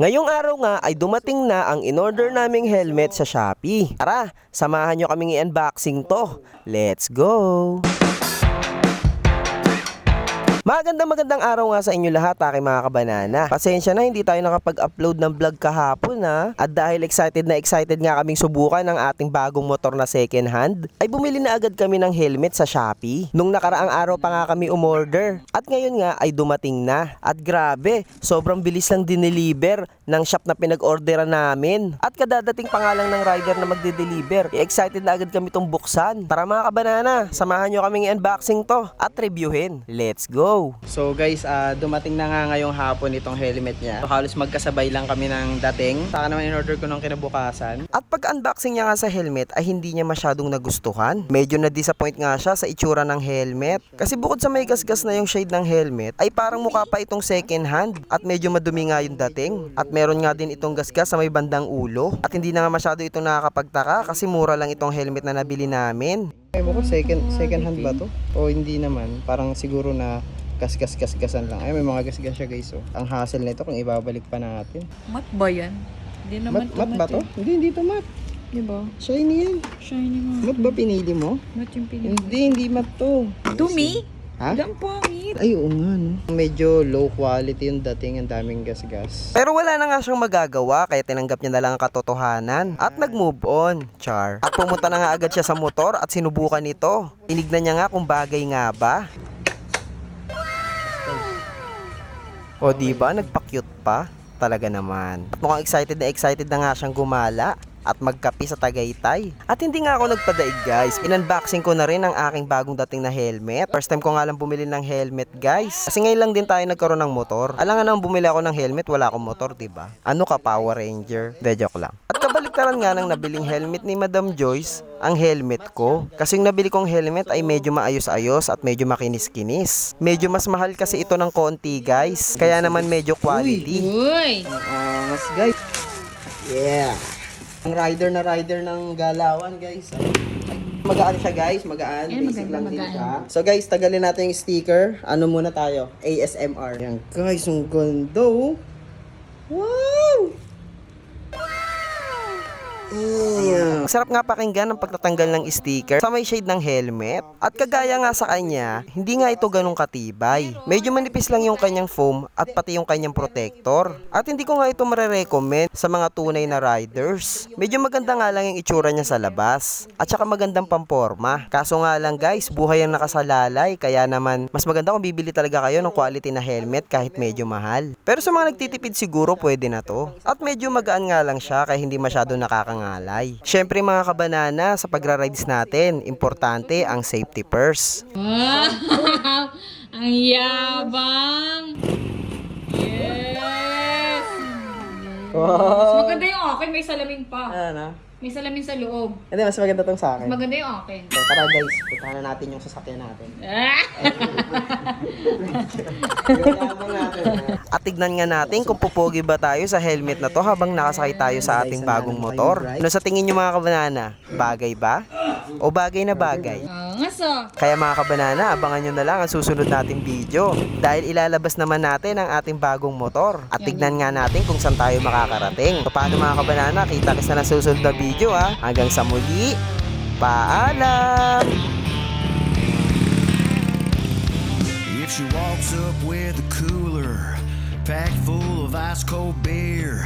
Ngayong araw nga ay dumating na ang in-order naming helmet sa Shopee. Tara, samahan nyo kaming i-unboxing to. Let's go! Magandang araw nga sa inyo lahat, aking mga kabanana. Pasensya na hindi tayo nakapag-upload ng vlog kahapon ha. At dahil excited nga kaming subukan ang ating bagong motor na second hand, ay bumili na agad kami ng helmet sa Shopee. Nung nakaraang araw pa nga kami umorder. At ngayon nga ay dumating na. At grabe, sobrang bilis lang dineliver ng shop na pinag-orderan namin. At kadadating pa nga lang ng rider na magde-deliver. Excited na agad kami itong buksan. Tara mga kabanana, samahan nyo kaming i-unboxing to at reviewin. Let's go! So guys, dumating na nga ngayong hapon itong helmet niya. So, halos magkasabay lang kami ng dating. Saka naman in-order ko nung kinabukasan. At pag-unboxing niya nga sa helmet ay hindi niya masyadong nagustuhan. Medyo na-disappoint nga siya sa itsura ng helmet. Kasi bukod sa may gasgas na yung shade ng helmet, ay parang mukha pa itong second hand. At medyo madumi nga yung dating. At meron nga din itong gasgas sa may bandang ulo. At hindi na nga masyado itong nakakapagtaka kasi mura lang itong helmet na nabili namin. Ay mo ko, second hand ba to? O hindi naman, parang siguro na gasgasan lang. Ay, may mga gasgas siya guys. Oh. Ang hassle nito kung ibabalik pa natin. Mat ba yan? Hindi naman mat ba to? Hindi to mat. Diba? Shiny yan. Shiny nga. Mat ba pinili mo? Mat yung pinili. Hindi mat to. Dumi? Ha? Ang pangit. Ay, oo nga no. Medyo low quality yung dating, ang daming gasgas. Pero wala na nga siyang magagawa kaya tinanggap niya na lang ang katotohanan at nag-move on, char. At pumunta na nga agad siya sa motor at sinubukan ito. Tinignan niya nga kung bagay nga ba. O diba, nagpa-cute pa? Talaga naman. At mukhang excited na nga siyang gumala at magkape sa Tagaytay. At hindi nga ako nagpadaig guys. In-unboxing ko na rin ang aking bagong dating na helmet. First time ko nga lang bumili ng helmet guys. Kasi ngayon lang din tayo nagkaroon ng motor. Alam nga nang bumili ako ng helmet, wala akong motor, diba? Ano ka, Power Ranger? De, joke lang. At kabaliktaran nga ng nabiling helmet ni Madam Joyce, ang helmet ko. Kasi yung nabili kong helmet ay medyo maayos-ayos at medyo makinis-kinis. Medyo mas mahal kasi ito ng konti guys. Kaya naman medyo quality. Uy! Mas guys. Yeah. Ang rider ng galawan guys. Magaan siya guys, magaan. Yan, Basic lang din magaan. siya. So guys, tagalin natin yung sticker. Ano muna tayo? ASMR. Yan guys, ang ganda oh. Wow! Sarap nga pakinggan ang pagtatanggal ng sticker sa may shade ng helmet. At kagaya nga sa kanya, hindi nga ito ganong katibay. Medyo manipis lang yung kanyang foam at pati yung kanyang protector. At hindi ko nga ito marirecommend sa mga tunay na riders. Medyo maganda nga lang yung itsura niya sa labas. At saka magandang pamporma. Kaso nga lang guys, buhay ang nakasalalay. Kaya naman, mas maganda kung bibili talaga kayo ng quality na helmet kahit medyo mahal. Pero sa mga nagtitipid siguro pwede na to. At medyo magaan nga lang siya kaya hindi masyado nakakangalay. Syempre mga kabanana, sa pagra-rides natin, importante ang safety first. Wow! Ang yabang! Yes! Wow! Maganda yung akin, may salamin pa. Ano? May salamin sa loob. Hindi, mas maganda tong sa akin. Maganda yung akin. So, tara guys, puntahan na natin yung sasakyan natin. At tignan nga natin kung pupogi ba tayo sa helmet na to habang nakasakay tayo sa ating bagong motor. Ano sa tingin nyo mga kabanana? Bagay ba? O bagay na bagay? Ngaso! Kaya mga kabanana, abangan nyo na lang ang susunod nating video. Dahil ilalabas naman natin ang ating bagong motor. At tignan nga natin kung saan tayo makakarating. So, paano mga kabanana? Kita-kits na lang susunod na video ha. Hanggang sa muli. Paalam! If she walks up with a cooler packed full of ice cold beer,